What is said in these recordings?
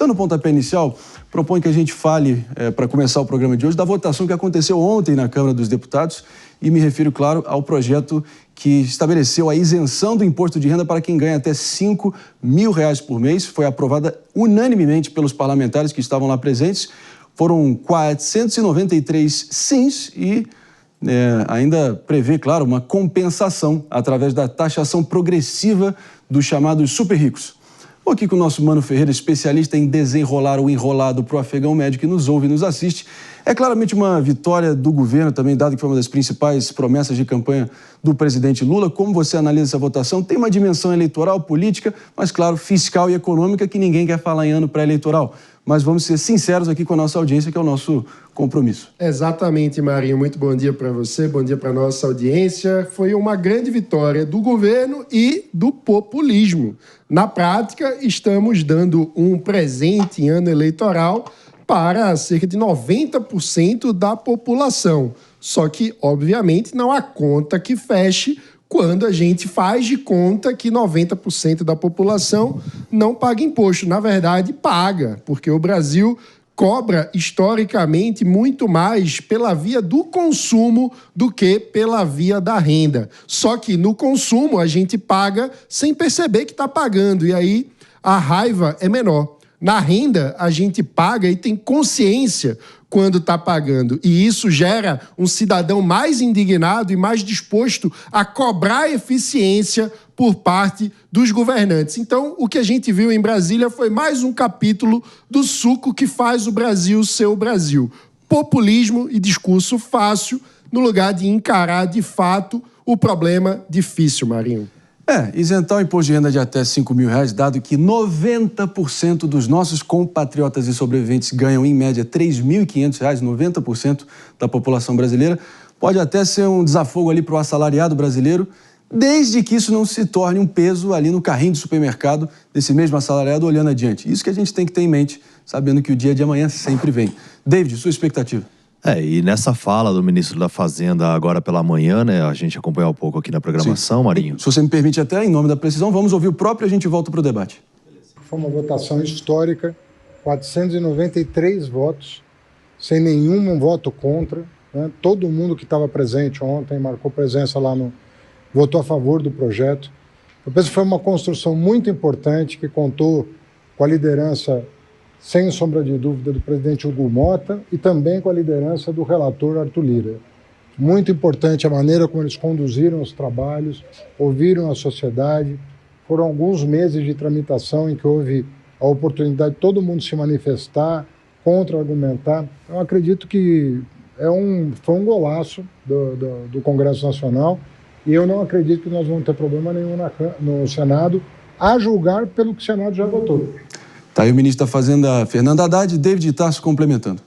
Dando pontapé inicial, proponho que a gente fale, para começar o programa de hoje, da votação que aconteceu ontem na Câmara dos Deputados e me refiro, claro, ao projeto que estabeleceu a isenção do imposto de renda para quem ganha até R$5 mil por mês. Foi aprovada unanimemente pelos parlamentares que estavam lá presentes. Foram 493 sims e ainda prevê, claro, uma compensação através da taxação progressiva dos chamados super ricos. Vou aqui com o nosso Mano Ferreira, especialista em desenrolar o enrolado para o afegão médio que nos ouve e nos assiste. É claramente uma vitória do governo também, dado que foi uma das principais promessas de campanha do presidente Lula. Como você analisa essa votação? Tem uma dimensão eleitoral, política, mas, claro, fiscal e econômica, que ninguém quer falar em ano pré-eleitoral. Mas vamos ser sinceros aqui com a nossa audiência, que é o nosso compromisso. Exatamente, Marinho. Muito bom dia para você, bom dia para a nossa audiência. Foi uma grande vitória do governo e do populismo. Na prática, estamos dando um presente em ano eleitoral para cerca de 90% da população. Só que, obviamente, não há conta que feche quando a gente faz de conta que 90% da população não paga imposto. Na verdade, paga, porque o Brasil cobra, historicamente, muito mais pela via do consumo do que pela via da renda. Só que no consumo a gente paga sem perceber que está pagando, e aí a raiva é menor. Na renda, a gente paga e tem consciência quando está pagando. E isso gera um cidadão mais indignado e mais disposto a cobrar eficiência por parte dos governantes. Então, o que a gente viu em Brasília foi mais um capítulo do suco que faz o Brasil ser o Brasil. Populismo e discurso fácil, no lugar de encarar, de fato, o problema difícil, Marinho. Isentar o imposto de renda de até R$5 mil, dado que 90% dos nossos compatriotas e sobreviventes ganham, em média, R$3.500, 90% da população brasileira, pode até ser um desafogo ali para o assalariado brasileiro, desde que isso não se torne um peso ali no carrinho de supermercado desse mesmo assalariado olhando adiante. Isso que a gente tem que ter em mente, sabendo que o dia de amanhã sempre vem. David, sua expectativa? E nessa fala do ministro da Fazenda agora pela manhã, né, a gente acompanhou um pouco aqui na programação, sim. Marinho. Se você me permite até, em nome da precisão, vamos ouvir o próprio e a gente volta para o debate. Foi uma votação histórica, 493 votos, sem nenhum voto contra, né? Todo mundo que estava presente ontem, marcou presença lá votou a favor do projeto. Eu penso que foi uma construção muito importante que contou com a liderança, sem sombra de dúvida, do presidente Hugo Mota e também com a liderança do relator Arthur Lira. Muito importante a maneira como eles conduziram os trabalhos, ouviram a sociedade. Foram alguns meses de tramitação em que houve a oportunidade de todo mundo se manifestar, contra-argumentar. Eu acredito que foi um golaço do Congresso Nacional e eu não acredito que nós vamos ter problema nenhum no Senado, a julgar pelo que o Senado já votou. Tá aí o ministro da Fazenda, Fernando Haddad, e David Tarso complementando.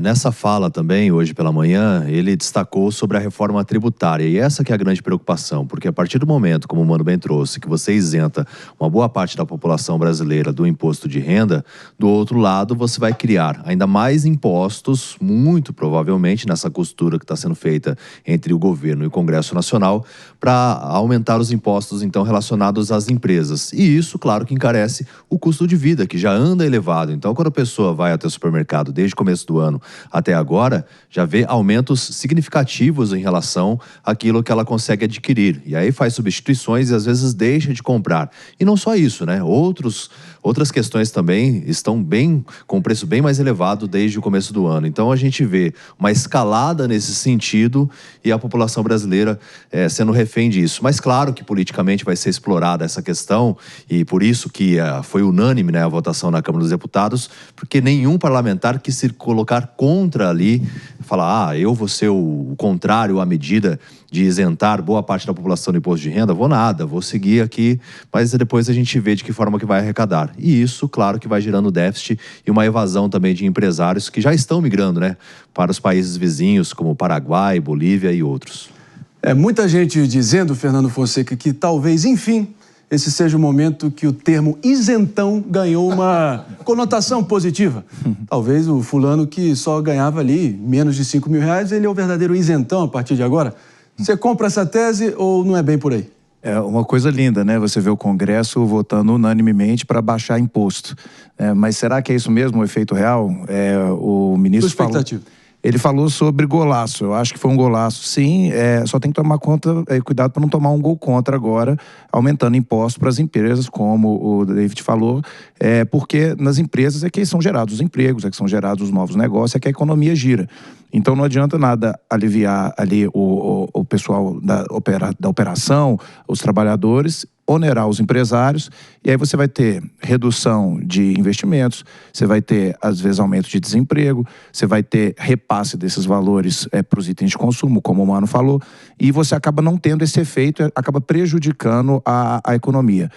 Nessa fala também, hoje pela manhã, ele destacou sobre a reforma tributária. E essa que é a grande preocupação, porque a partir do momento, como o Mano bem trouxe, que você isenta uma boa parte da população brasileira do imposto de renda, do outro lado você vai criar ainda mais impostos, muito provavelmente, nessa costura que está sendo feita entre o governo e o Congresso Nacional, para aumentar os impostos, então, relacionados às empresas. E isso, claro, que encarece o custo de vida, que já anda elevado. Então, quando a pessoa vai até o supermercado desde o começo do ano até agora, já vê aumentos significativos em relação àquilo que ela consegue adquirir. E aí faz substituições e às vezes deixa de comprar. E não só isso, né? Outras questões também estão com um preço bem mais elevado desde o começo do ano. Então a gente vê uma escalada nesse sentido e a população brasileira sendo refém disso. Mas claro que politicamente vai ser explorada essa questão e por isso que foi unânime, né, a votação na Câmara dos Deputados, porque nenhum parlamentar quis se colocar contra ali, falar, eu vou ser o contrário à medida de isentar boa parte da população do imposto de renda, vou seguir aqui, mas depois a gente vê de que forma que vai arrecadar. E isso, claro, que vai gerando déficit e uma evasão também de empresários que já estão migrando, né, para os países vizinhos, como Paraguai, Bolívia e outros. Muita gente dizendo, Fernando Fonseca, que talvez, enfim, esse seja o momento que o termo isentão ganhou uma conotação positiva. Talvez o fulano que só ganhava ali menos de R$5 mil, ele é o verdadeiro isentão a partir de agora. Você compra essa tese ou não é bem por aí? É uma coisa linda, né? Você vê o Congresso votando unanimemente para baixar imposto. Mas será que é isso mesmo, o efeito real? O ministro falou... Ele falou sobre golaço. Eu acho que foi um golaço, sim. Só tem que tomar cuidado para não tomar um gol contra agora, aumentando impostos para as empresas, como o David falou, porque nas empresas é que são gerados os empregos, é que são gerados os novos negócios, é que a economia gira. Então não adianta nada aliviar ali o pessoal da operação, os trabalhadores, onerar os empresários, e aí você vai ter redução de investimentos, você vai ter, às vezes, aumento de desemprego, você vai ter repasse desses valores para os itens de consumo, como o Mano falou, e você acaba não tendo esse efeito, acaba prejudicando a economia.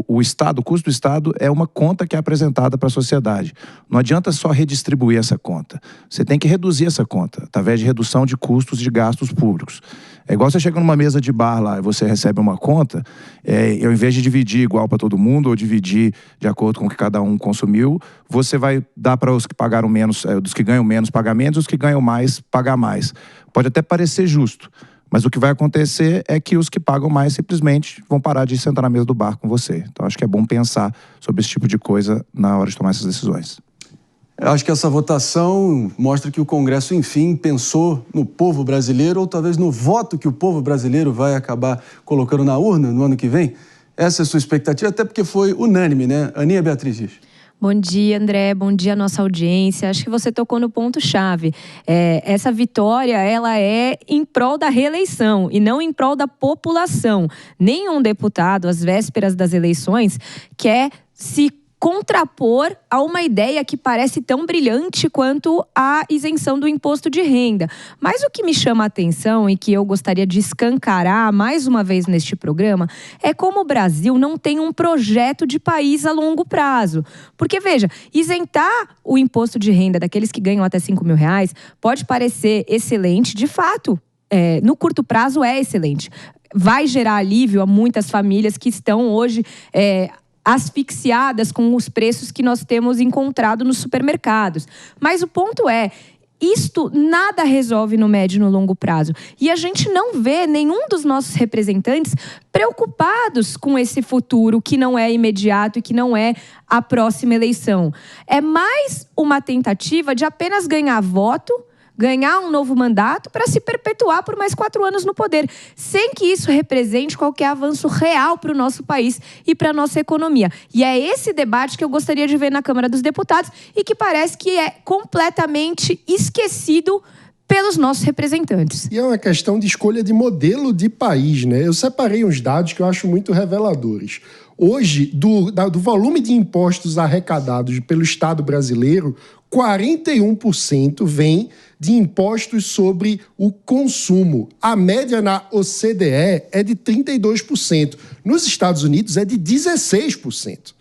O Estado, o custo do Estado é uma conta que é apresentada para a sociedade. Não adianta só redistribuir essa conta. Você tem que reduzir essa conta, através de redução de custos de gastos públicos. É igual você chega numa mesa de bar lá e você recebe uma conta, ao invés de dividir igual para todo mundo ou dividir de acordo com o que cada um consumiu, você vai dar para os que pagaram menos, dos que ganham menos pagar menos, os que ganham mais pagar mais. Pode até parecer justo, mas o que vai acontecer é que os que pagam mais simplesmente vão parar de sentar na mesa do bar com você. Então acho que é bom pensar sobre esse tipo de coisa na hora de tomar essas decisões. Eu acho que essa votação mostra que o Congresso, enfim, pensou no povo brasileiro ou talvez no voto que o povo brasileiro vai acabar colocando na urna no ano que vem. Essa é a sua expectativa, até porque foi unânime, né? Aninha Beatriz Rios. Bom dia, André. Bom dia, nossa audiência. Acho que você tocou no ponto-chave. Essa vitória, ela é em prol da reeleição e não em prol da população. Nenhum deputado, às vésperas das eleições, quer se contrapor a uma ideia que parece tão brilhante quanto a isenção do imposto de renda. Mas o que me chama a atenção e que eu gostaria de escancarar mais uma vez neste programa é como o Brasil não tem um projeto de país a longo prazo. Porque, veja, isentar o imposto de renda daqueles que ganham até R$5.000 pode parecer excelente, de fato. No curto prazo é excelente. Vai gerar alívio a muitas famílias que estão hoje asfixiadas com os preços que nós temos encontrado nos supermercados. Mas o ponto é, isto nada resolve no médio e no longo prazo. E a gente não vê nenhum dos nossos representantes preocupados com esse futuro que não é imediato e que não é a próxima eleição. É mais uma tentativa de apenas ganhar voto, ganhar um novo mandato para se perpetuar por mais 4 anos no poder, sem que isso represente qualquer avanço real para o nosso país e para a nossa economia. E é esse debate que eu gostaria de ver na Câmara dos Deputados e que parece que é completamente esquecido pelos nossos representantes. E é uma questão de escolha de modelo de país, né? Eu separei uns dados que eu acho muito reveladores. Hoje, do volume de impostos arrecadados pelo Estado brasileiro, 41% vem de impostos sobre o consumo. A média na OCDE é de 32%. Nos Estados Unidos é de 16%.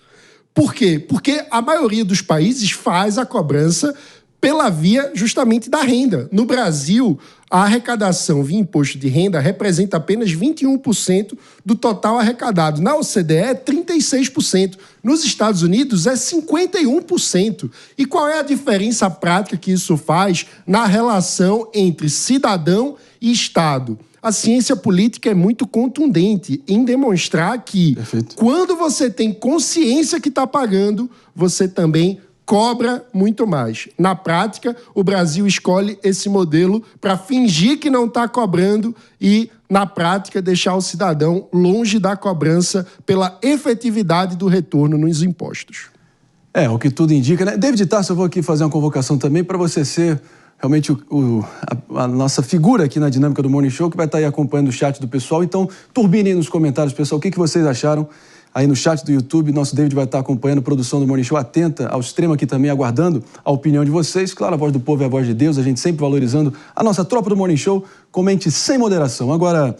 Por quê? Porque a maioria dos países faz a cobrança pela via justamente da renda. No Brasil, a arrecadação via imposto de renda representa apenas 21% do total arrecadado. Na OCDE é 36%. Nos Estados Unidos é 51%. E qual é a diferença prática que isso faz na relação entre cidadão e Estado? A ciência política é muito contundente em demonstrar que quando você tem consciência que está pagando, você também cobra muito mais. Na prática, o Brasil escolhe esse modelo para fingir que não está cobrando e, na prática, deixar o cidadão longe da cobrança pela efetividade do retorno nos impostos. O que tudo indica, né? David Tarso, eu vou aqui fazer uma convocação também para você ser realmente a nossa figura aqui na dinâmica do Morning Show, que vai estar aí acompanhando o chat do pessoal. Então, turbinem nos comentários, pessoal, o que vocês acharam aí no chat do YouTube. Nosso David vai estar acompanhando a produção do Morning Show, atenta ao extremo aqui também, aguardando a opinião de vocês. Claro, a voz do povo é a voz de Deus, a gente sempre valorizando a nossa tropa do Morning Show. Comente sem moderação. Agora,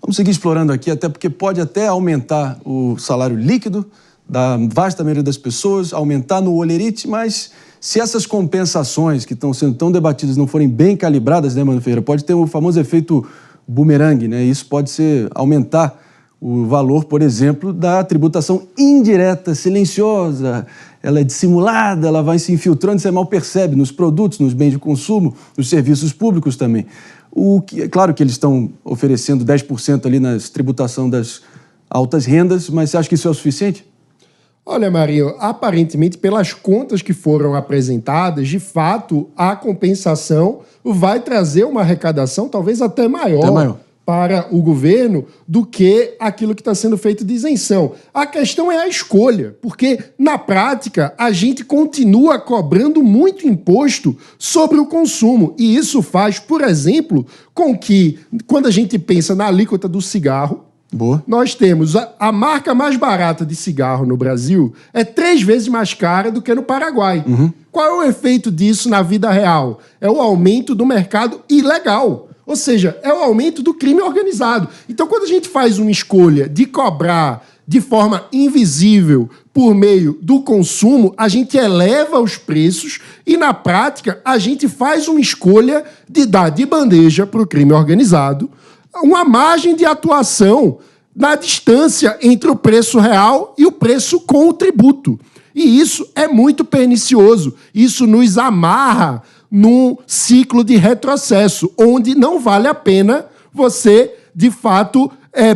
vamos seguir explorando aqui, até porque pode até aumentar o salário líquido da vasta maioria das pessoas, aumentar no olerite, mas se essas compensações que estão sendo tão debatidas não forem bem calibradas, né, Mano Ferreira, pode ter o famoso efeito bumerangue, né? Isso pode aumentar o valor, por exemplo, da tributação indireta, silenciosa. Ela é dissimulada, ela vai se infiltrando, você mal percebe nos produtos, nos bens de consumo, nos serviços públicos também. Claro que eles estão oferecendo 10% ali na tributação das altas rendas, mas você acha que isso é o suficiente? Olha, Marinho, aparentemente, pelas contas que foram apresentadas, de fato, a compensação vai trazer uma arrecadação talvez até maior para o governo do que aquilo que está sendo feito de isenção. A questão é a escolha, porque, na prática, a gente continua cobrando muito imposto sobre o consumo. E isso faz, por exemplo, com que, quando a gente pensa na alíquota do cigarro, nós temos a marca mais barata de cigarro no Brasil é 3 vezes mais cara do que no Paraguai. Qual é o efeito disso na vida real? É o aumento do mercado ilegal. Ou seja, é o aumento do crime organizado. Então, quando a gente faz uma escolha de cobrar de forma invisível por meio do consumo, a gente eleva os preços e, na prática, a gente faz uma escolha de dar de bandeja para o crime organizado uma margem de atuação na distância entre o preço real e o preço com o tributo. E isso é muito pernicioso. Isso nos amarra num ciclo de retrocesso, onde não vale a pena você, de fato,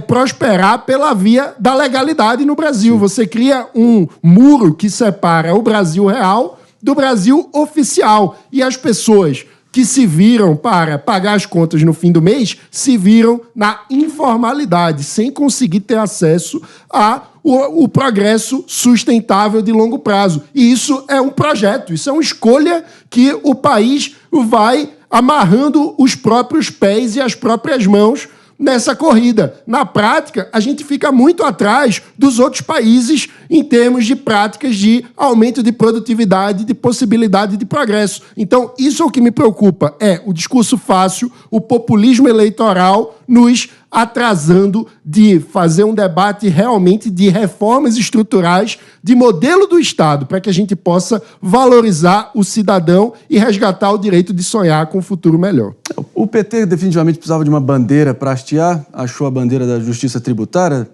prosperar pela via da legalidade no Brasil. Você cria um muro que separa o Brasil real do Brasil oficial. E as pessoas que se viram para pagar as contas no fim do mês se viram na informalidade, sem conseguir ter acesso ao progresso sustentável de longo prazo. E isso é um projeto, isso é uma escolha que o país vai amarrando os próprios pés e as próprias mãos nessa corrida. Na prática, a gente fica muito atrás dos outros países em termos de práticas de aumento de produtividade, de possibilidade de progresso. Então, isso é o que me preocupa, é o discurso fácil, o populismo eleitoral nos atrasando de fazer um debate realmente de reformas estruturais, de modelo do Estado, para que a gente possa valorizar o cidadão e resgatar o direito de sonhar com um futuro melhor. O PT definitivamente precisava de uma bandeira para hastear, achou a bandeira da justiça tributária,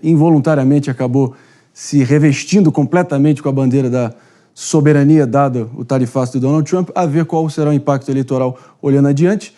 involuntariamente acabou se revestindo completamente com a bandeira da soberania dada o tarifaço de Donald Trump, a ver qual será o impacto eleitoral olhando adiante.